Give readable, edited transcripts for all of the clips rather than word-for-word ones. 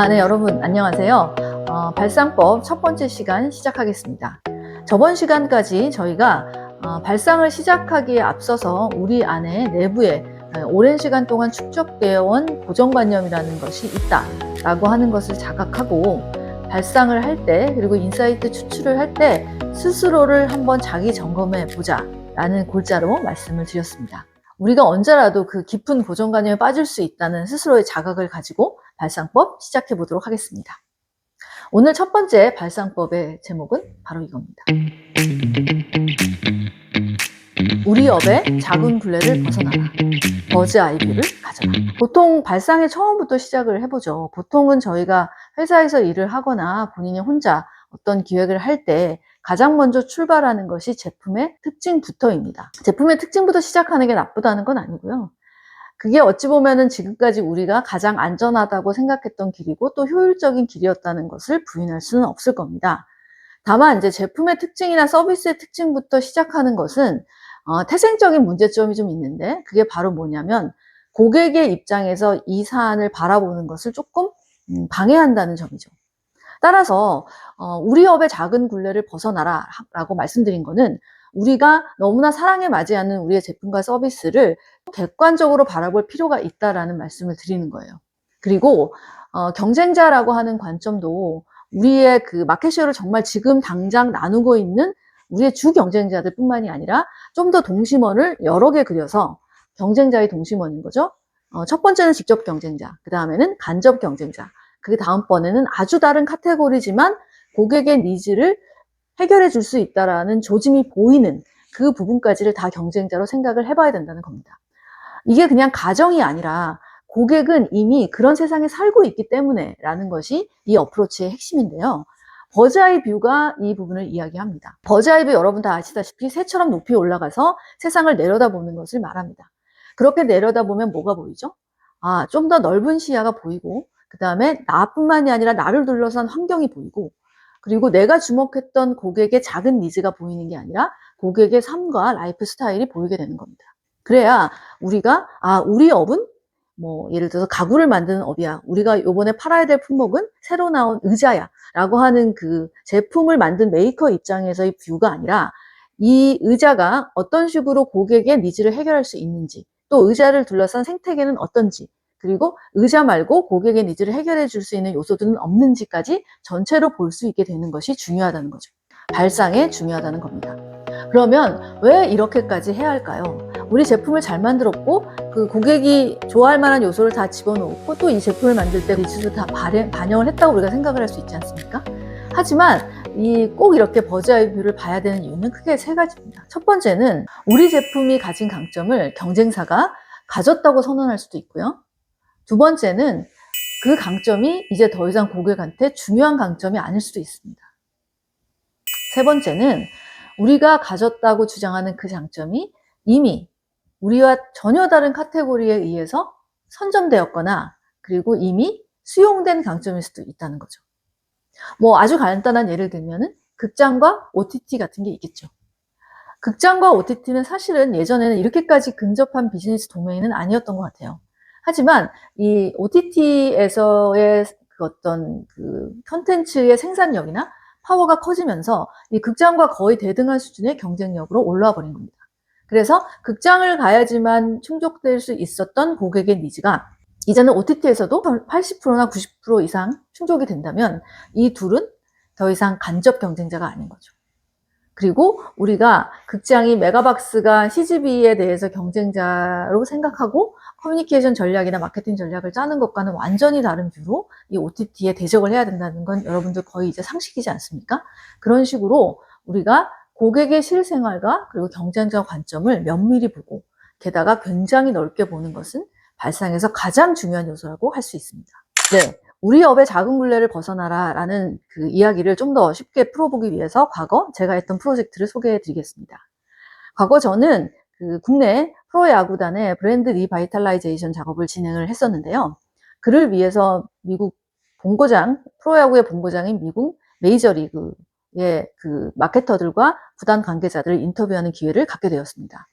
네, 여러분 안녕하세요. 발상법 첫 번째 시간 시작하겠습니다. 저번 시간까지 저희가 발상을 시작하기에 앞서서 우리 안에 내부에 오랜 시간 동안 축적되어 온 고정관념이라는 것이 있다라고 하는 것을 자각하고 발상을 할 때, 그리고 인사이트 추출을 할 때 스스로를 한번 자기 점검해 보자라는 골자로 말씀을 드렸습니다. 우리가 언제라도 그 깊은 고정관념에 빠질 수 있다는 스스로의 자각을 가지고 발상법 시작해 보도록 하겠습니다. 오늘 첫 번째 발상법의 제목은 바로 이겁니다. 우리 업의 작은 굴레를 벗어나라. 버즈 아이뷰를 가져라. 보통 발상의 처음부터 시작을 해보죠. 보통은 저희가 회사에서 일을 하거나 본인이 혼자 어떤 기획을 할 때 가장 먼저 출발하는 것이 제품의 특징부터입니다. 제품의 특징부터 시작하는 게 나쁘다는 건 아니고요. 그게 어찌 보면은 지금까지 우리가 가장 안전하다고 생각했던 길이고 또 효율적인 길이었다는 것을 부인할 수는 없을 겁니다. 다만 이제 제품의 특징이나 서비스의 특징부터 시작하는 것은 태생적인 문제점이 좀 있는데, 그게 바로 뭐냐면 고객의 입장에서 이 사안을 바라보는 것을 조금 방해한다는 점이죠. 따라서 우리 업의 작은 굴레를 벗어나라 라고 말씀드린 거는, 우리가 너무나 사랑에 맞이하는 우리의 제품과 서비스를 객관적으로 바라볼 필요가 있다라는 말씀을 드리는 거예요. 그리고 경쟁자라고 하는 관점도 우리의 그 마켓쉐어를 정말 지금 당장 나누고 있는 우리의 주 경쟁자들 뿐만이 아니라 좀 더 동심원을 여러 개 그려서 경쟁자의 동심원인 거죠. 첫 번째는 직접 경쟁자, 그 다음에는 간접 경쟁자, 그 다음번에는 아주 다른 카테고리지만 고객의 니즈를 해결해 줄 수 있다라는 조짐이 보이는 그 부분까지를 다 경쟁자로 생각을 해봐야 된다는 겁니다. 이게 그냥 가정이 아니라 고객은 이미 그런 세상에 살고 있기 때문에 라는 것이 이 어프로치의 핵심인데요. 버즈아이 뷰가 이 부분을 이야기합니다. 버즈아이 뷰, 여러분 다 아시다시피 새처럼 높이 올라가서 세상을 내려다보는 것을 말합니다. 그렇게 내려다보면 뭐가 보이죠? 좀 더 넓은 시야가 보이고, 그 다음에 나뿐만이 아니라 나를 둘러싼 환경이 보이고, 그리고 내가 주목했던 고객의 작은 니즈가 보이는 게 아니라 고객의 삶과 라이프 스타일이 보이게 되는 겁니다. 그래야 우리가 우리 업은 뭐 예를 들어서 가구를 만드는 업이야, 우리가 요번에 팔아야 될 품목은 새로 나온 의자야 라고 하는 그 제품을 만든 메이커 입장에서의 뷰가 아니라, 이 의자가 어떤 식으로 고객의 니즈를 해결할 수 있는지, 또 의자를 둘러싼 생태계는 어떤지, 그리고 의자 말고 고객의 니즈를 해결해 줄 수 있는 요소들은 없는지까지 전체로 볼 수 있게 되는 것이 중요하다는 거죠. 발상에 중요하다는 겁니다. 그러면 왜 이렇게까지 해야 할까요? 우리 제품을 잘 만들었고 그 고객이 좋아할 만한 요소를 다 집어넣고 또 이 제품을 만들 때 니즈도 다 반영을 했다고 우리가 생각을 할 수 있지 않습니까? 하지만 꼭 이렇게 버즈아이 뷰를 봐야 되는 이유는 크게 세 가지입니다. 첫 번째는 우리 제품이 가진 강점을 경쟁사가 가졌다고 선언할 수도 있고요. 두 번째는 그 강점이 이제 더 이상 고객한테 중요한 강점이 아닐 수도 있습니다. 세 번째는 우리가 가졌다고 주장하는 그 장점이 이미 우리와 전혀 다른 카테고리에 의해서 선점되었거나, 그리고 이미 수용된 강점일 수도 있다는 거죠. 뭐 아주 간단한 예를 들면은 극장과 OTT 같은 게 있겠죠. 극장과 OTT는 사실은 예전에는 이렇게까지 근접한 비즈니스 도메인은 아니었던 것 같아요. 하지만 이 OTT에서의 그 어떤 그 컨텐츠의 생산력이나 파워가 커지면서 이 극장과 거의 대등한 수준의 경쟁력으로 올라와 버린 겁니다. 그래서 극장을 가야지만 충족될 수 있었던 고객의 니즈가 이제는 OTT에서도 80%나 90% 이상 충족이 된다면, 이 둘은 더 이상 간접 경쟁자가 아닌 거죠. 그리고 우리가 극장이 메가박스가 CGV에 대해서 경쟁자로 생각하고 커뮤니케이션 전략이나 마케팅 전략을 짜는 것과는 완전히 다른 뷰로 이 OTT에 대적을 해야 된다는 건 여러분들 거의 이제 상식이지 않습니까? 그런 식으로 우리가 고객의 실생활과 그리고 경쟁자 관점을 면밀히 보고, 게다가 굉장히 넓게 보는 것은 발상에서 가장 중요한 요소라고 할 수 있습니다. 네. 우리 업의 작은 굴레를 벗어나라 라는 그 이야기를 좀 더 쉽게 풀어보기 위해서 과거 제가 했던 프로젝트를 소개해 드리겠습니다. 과거 저는 그 국내 프로야구단의 브랜드 리바이탈라이제이션 작업을 진행을 했었는데요. 그를 위해서 미국 본고장, 프로야구의 본고장인 미국 메이저리그의 그 마케터들과 구단 관계자들을 인터뷰하는 기회를 갖게 되었습니다.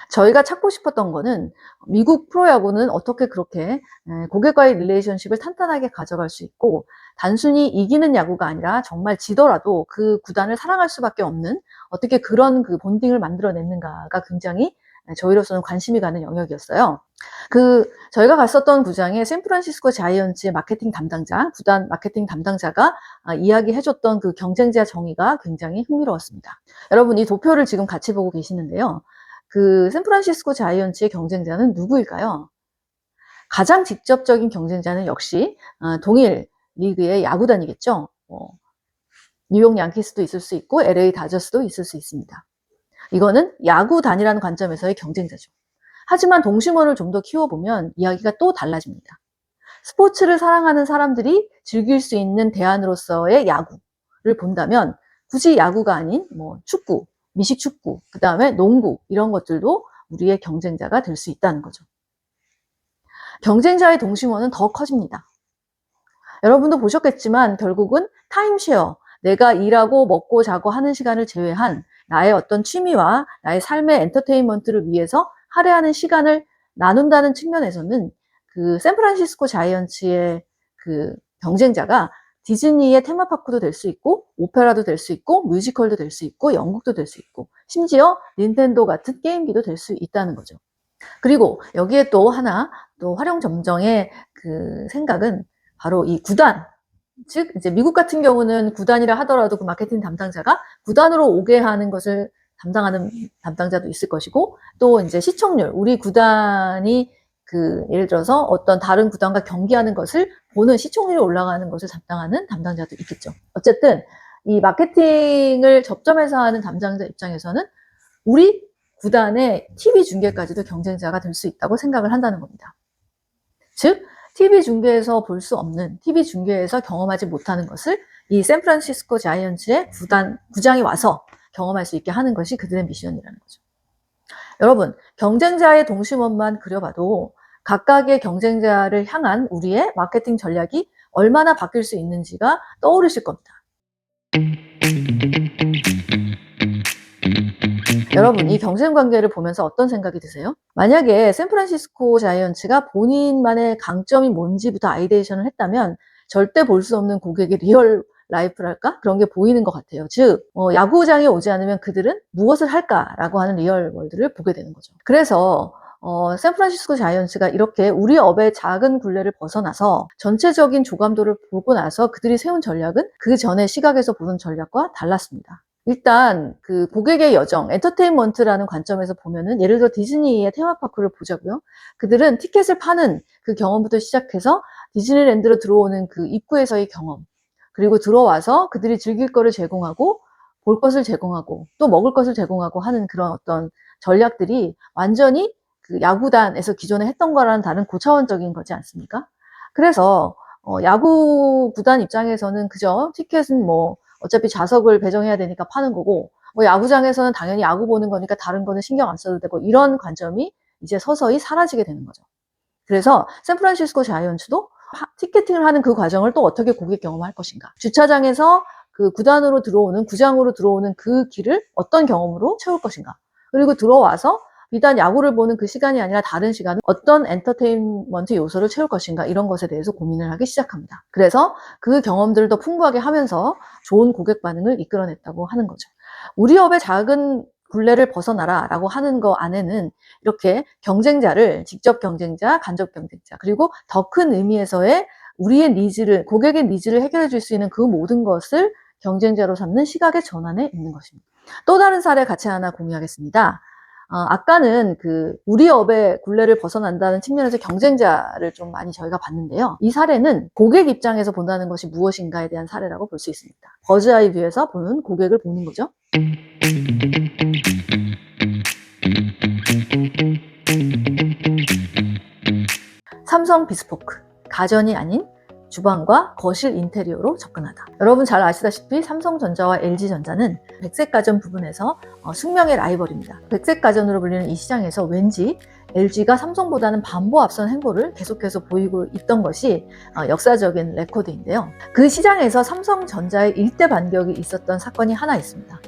저희가 찾고 싶었던 거는 미국 프로야구는 어떻게 그렇게 고객과의 릴레이션십을 탄탄하게 가져갈 수 있고 단순히 이기는 야구가 아니라 정말 지더라도 그 구단을 사랑할 수밖에 없는 어떻게 그런 그 본딩을 만들어냈는가가 굉장히 저희로서는 관심이 가는 영역이었어요. 저희가 갔었던 구장에 샌프란시스코 자이언츠의 마케팅 담당자, 구단 마케팅 담당자가 이야기해줬던 그 경쟁자 정의가 굉장히 흥미로웠습니다. 여러분, 이 도표를 지금 같이 보고 계시는데요. 샌프란시스코 자이언츠의 경쟁자는 누구일까요? 가장 직접적인 경쟁자는 역시 동일 리그의 야구단이겠죠. 뉴욕 양키스도 있을 수 있고 LA 다저스도 있을 수 있습니다. 이거는 야구단이라는 관점에서의 경쟁자죠. 하지만 동심원을 좀 더 키워보면 이야기가 또 달라집니다. 스포츠를 사랑하는 사람들이 즐길 수 있는 대안으로서의 야구를 본다면 굳이 야구가 아닌 축구, 미식축구, 그 다음에 농구 이런 것들도 우리의 경쟁자가 될 수 있다는 거죠. 경쟁자의 동심원은 더 커집니다. 여러분도 보셨겠지만 결국은 타임쉐어, 내가 일하고 먹고 자고 하는 시간을 제외한 나의 어떤 취미와 나의 삶의 엔터테인먼트를 위해서 할애하는 시간을 나눈다는 측면에서는 샌프란시스코 자이언츠의 경쟁자가 디즈니의 테마파크도 될 수 있고 오페라도 될 수 있고 뮤지컬도 될 수 있고 연극도 될 수 있고 심지어 닌텐도 같은 게임기도 될 수 있다는 거죠. 그리고 여기에 또 하나 또 활용점정의 생각은 바로 이 구단, 즉 이제 미국 같은 경우는 구단이라 하더라도 그 마케팅 담당자가 구단으로 오게 하는 것을 담당하는 담당자도 있을 것이고 또 이제 시청률, 우리 구단이 예를 들어서 어떤 다른 구단과 경기하는 것을 보는 시청률이 올라가는 것을 담당하는 담당자도 있겠죠. 어쨌든 이 마케팅을 접점해서 하는 담당자 입장에서는 우리 구단의 TV 중계까지도 경쟁자가 될 수 있다고 생각을 한다는 겁니다. 즉 TV 중계에서 볼 수 없는, TV 중계에서 경험하지 못하는 것을 이 샌프란시스코 자이언츠의 구장이 와서 경험할 수 있게 하는 것이 그들의 미션이라는 거죠. 여러분, 경쟁자의 동심원만 그려봐도 각각의 경쟁자를 향한 우리의 마케팅 전략이 얼마나 바뀔 수 있는지가 떠오르실 겁니다. 여러분, 이 경쟁 관계를 보면서 어떤 생각이 드세요? 만약에 샌프란시스코 자이언츠가 본인만의 강점이 뭔지부터 아이데이션을 했다면 절대 볼 수 없는 고객의 리얼 라이프랄까? 그런 게 보이는 것 같아요. 즉, 야구장에 오지 않으면 그들은 무엇을 할까라고 하는 리얼 월드를 보게 되는 거죠. 그래서 샌프란시스코 자이언츠가 이렇게 우리 업의 작은 굴레를 벗어나서 전체적인 조감도를 보고 나서 그들이 세운 전략은 그 전에 시각에서 보던 전략과 달랐습니다. 일단 고객의 여정, 엔터테인먼트라는 관점에서 보면은 예를 들어 디즈니의 테마파크를 보자고요. 그들은 티켓을 파는 그 경험부터 시작해서 디즈니랜드로 들어오는 그 입구에서의 경험, 그리고 들어와서 그들이 즐길 거를 제공하고 볼 것을 제공하고 또 먹을 것을 제공하고 하는 그런 어떤 전략들이 완전히 야구단에서 기존에 했던 거랑은 다른 고차원적인 거지 않습니까? 그래서 야구 구단 입장에서는 그저 티켓은 어차피 좌석을 배정해야 되니까 파는 거고 야구장에서는 당연히 야구 보는 거니까 다른 거는 신경 안 써도 되고 이런 관점이 이제 서서히 사라지게 되는 거죠. 그래서 샌프란시스코 자이언츠도 티켓팅을 하는 그 과정을 또 어떻게 고객 경험할 것인가, 주차장에서 구장으로 들어오는 그 길을 어떤 경험으로 채울 것인가, 그리고 들어와서 비단 야구를 보는 그 시간이 아니라 다른 시간은 어떤 엔터테인먼트 요소를 채울 것인가, 이런 것에 대해서 고민을 하기 시작합니다. 그래서 그 경험들을 더 풍부하게 하면서 좋은 고객 반응을 이끌어냈다고 하는 거죠. 우리 업의 작은 굴레를 벗어나라 라고 하는 거 안에는 이렇게 경쟁자를, 직접 경쟁자, 간접 경쟁자, 그리고 더 큰 의미에서의 우리의 니즈를, 고객의 니즈를 해결해 줄 수 있는 그 모든 것을 경쟁자로 삼는 시각의 전환에 있는 것입니다. 또 다른 사례 같이 하나 공유하겠습니다. 아까는 우리 업의 굴레를 벗어난다는 측면에서 경쟁자를 좀 많이 저희가 봤는데요. 이 사례는 고객 입장에서 본다는 것이 무엇인가에 대한 사례라고 볼 수 있습니다. 버즈아이 뷰에서 보는 고객을 보는 거죠. 삼성 비스포크, 가전이 아닌 주방과 거실 인테리어로 접근하다. 여러분 잘 아시다시피 삼성전자와 LG전자는 백색 가전 부분에서 숙명의 라이벌입니다. 백색 가전으로 불리는 이 시장에서 왠지 LG가 삼성보다는 반보 앞선 행보를 계속해서 보이고 있던 것이 역사적인 레코드인데요. 그 시장에서 삼성전자의 일대 반격이 있었던 사건이 하나 있습니다.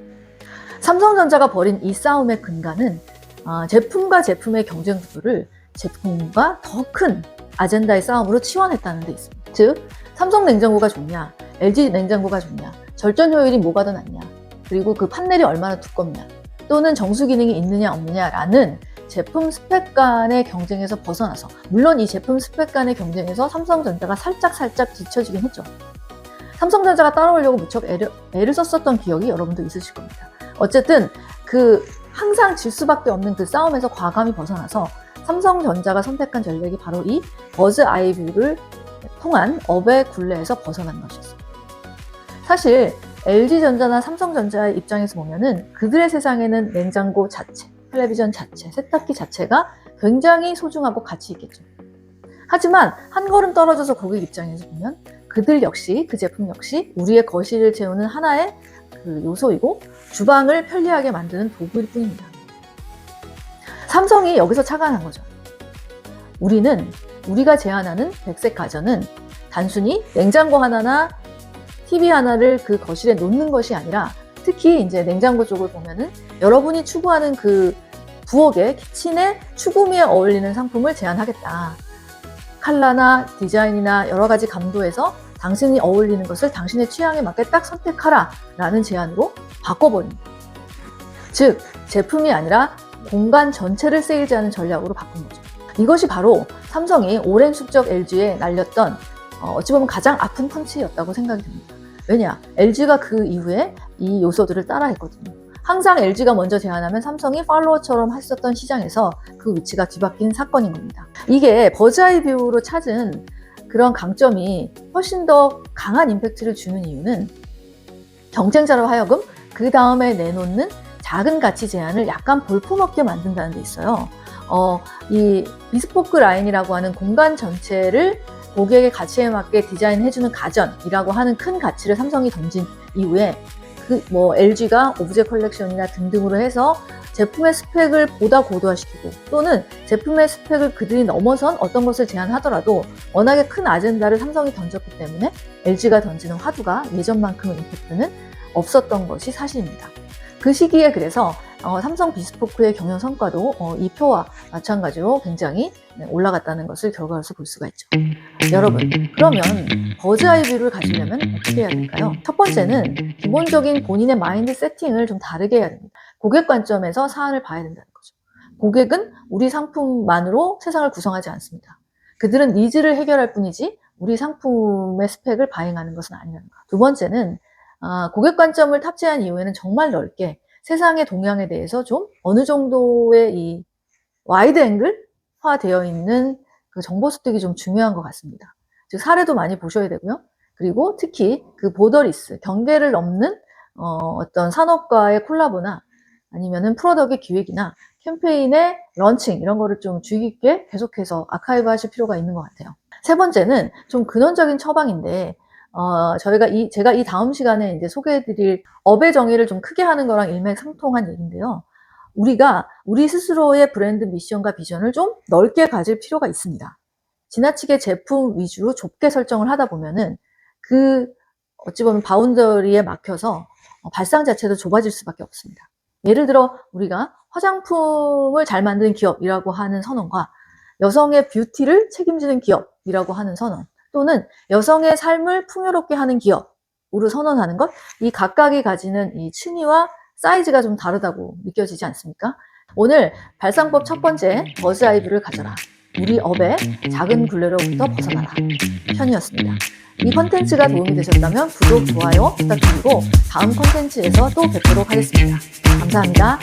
삼성전자가 벌인 이 싸움의 근간은 제품과 제품의 경쟁 구도를 제품과 더 큰 아젠다의 싸움으로 치환했다는 데 있습니다. 즉, 삼성 냉장고가 좋냐, LG 냉장고가 좋냐, 절전 효율이 뭐가 더 낫냐, 그리고 그 판넬이 얼마나 두껍냐, 또는 정수 기능이 있느냐 없느냐라는 제품 스펙 간의 경쟁에서 벗어나서, 물론 이 제품 스펙 간의 경쟁에서 삼성전자가 살짝 뒤처지긴 했죠. 삼성전자가 따라오려고 무척 애를 썼었던 기억이 여러분도 있으실 겁니다. 어쨌든 항상 질 수밖에 없는 그 싸움에서 과감히 벗어나서 삼성전자가 선택한 전략이 바로 이 버즈 아이뷰를 통한 업의 굴레에서 벗어난 것이었습니다. 사실 LG전자나 삼성전자의 입장에서 보면은 그들의 세상에는 냉장고 자체, 텔레비전 자체, 세탁기 자체가 굉장히 소중하고 가치 있겠죠. 하지만 한 걸음 떨어져서 고객 입장에서 보면 그들 역시, 그 제품 역시 우리의 거실을 채우는 하나의 그 요소이고 주방을 편리하게 만드는 도구일 뿐입니다. 삼성이 여기서 착안한 거죠. 우리가 제안하는 백색 가전은 단순히 냉장고 하나나 TV 하나를 그 거실에 놓는 것이 아니라, 특히 이제 냉장고 쪽을 보면은 여러분이 추구하는 그 부엌의 키친의 추구미에 어울리는 상품을 제안하겠다. 컬러나 디자인이나 여러 가지 감도에서 당신이 어울리는 것을 당신의 취향에 맞게 딱 선택하라 라는 제안으로 바꿔버립니다. 즉, 제품이 아니라 공간 전체를 세일즈하는 전략으로 바꾼 거죠. 이것이 바로 삼성이 오랜 숙적 LG에 날렸던 어찌 보면 가장 아픈 펀치였다고 생각이 듭니다. 왜냐? LG가 그 이후에 이 요소들을 따라했거든요. 항상 LG가 먼저 제안하면 삼성이 팔로워처럼 했었던 시장에서 그 위치가 뒤바뀐 사건인 겁니다. 이게 버즈아이뷰로 찾은 그런 강점이 훨씬 더 강한 임팩트를 주는 이유는 경쟁자로 하여금 그 다음에 내놓는 작은 가치 제한을 약간 볼품없게 만든다는 데 있어요. 이 비스포크 라인이라고 하는 공간 전체를 고객의 가치에 맞게 디자인해주는 가전이라고 하는 큰 가치를 삼성이 던진 이후에 LG가 오브제 컬렉션이나 등등으로 해서 제품의 스펙을 보다 고도화시키고, 또는 제품의 스펙을 그들이 넘어선 어떤 것을 제안하더라도 워낙에 큰 아젠다를 삼성이 던졌기 때문에 LG가 던지는 화두가 예전만큼의 임팩트는 없었던 것이 사실입니다. 그 시기에 그래서 삼성 비스포크의 경영 성과도 이 표와 마찬가지로 굉장히 올라갔다는 것을 결과로서 볼 수가 있죠. 여러분, 그러면 버즈아이뷰를 가지려면 어떻게 해야 될까요? 첫 번째는 기본적인 본인의 마인드 세팅을 좀 다르게 해야 됩니다. 고객 관점에서 사안을 봐야 된다는 거죠. 고객은 우리 상품만으로 세상을 구성하지 않습니다. 그들은 니즈를 해결할 뿐이지 우리 상품의 스펙을 바행하는 것은 아니라는 거. 두 번째는 고객 관점을 탑재한 이후에는 정말 넓게 세상의 동향에 대해서 좀 어느 정도의 이 와이드 앵글화 되어 있는 그 정보 습득이 좀 중요한 것 같습니다. 즉, 사례도 많이 보셔야 되고요. 그리고 특히 그 보더리스, 경계를 넘는 어떤 산업과의 콜라보나 아니면은 프로덕트의 기획이나 캠페인의 런칭, 이런 거를 좀 주의 깊게 계속해서 아카이브 하실 필요가 있는 것 같아요. 세 번째는 좀 근원적인 처방인데, 제가 이 다음 시간에 이제 소개해드릴 업의 정의를 좀 크게 하는 거랑 일맥상통한 얘기인데요. 우리가 우리 스스로의 브랜드 미션과 비전을 좀 넓게 가질 필요가 있습니다. 지나치게 제품 위주로 좁게 설정을 하다 보면은 어찌 보면 바운더리에 막혀서 발상 자체도 좁아질 수밖에 없습니다. 예를 들어 우리가 화장품을 잘 만드는 기업이라고 하는 선언과 여성의 뷰티를 책임지는 기업이라고 하는 선언, 또는 여성의 삶을 풍요롭게 하는 기업으로 선언하는 것, 이 각각이 가지는 이 층위와 사이즈가 좀 다르다고 느껴지지 않습니까? 오늘 발상법 첫 번째, 버즈아이뷰를 가져라. 우리 업의 작은 굴레로부터 벗어나라 편이었습니다. 이 컨텐츠가 도움이 되셨다면 구독, 좋아요 부탁드리고 다음 컨텐츠에서 또 뵙도록 하겠습니다. 감사합니다.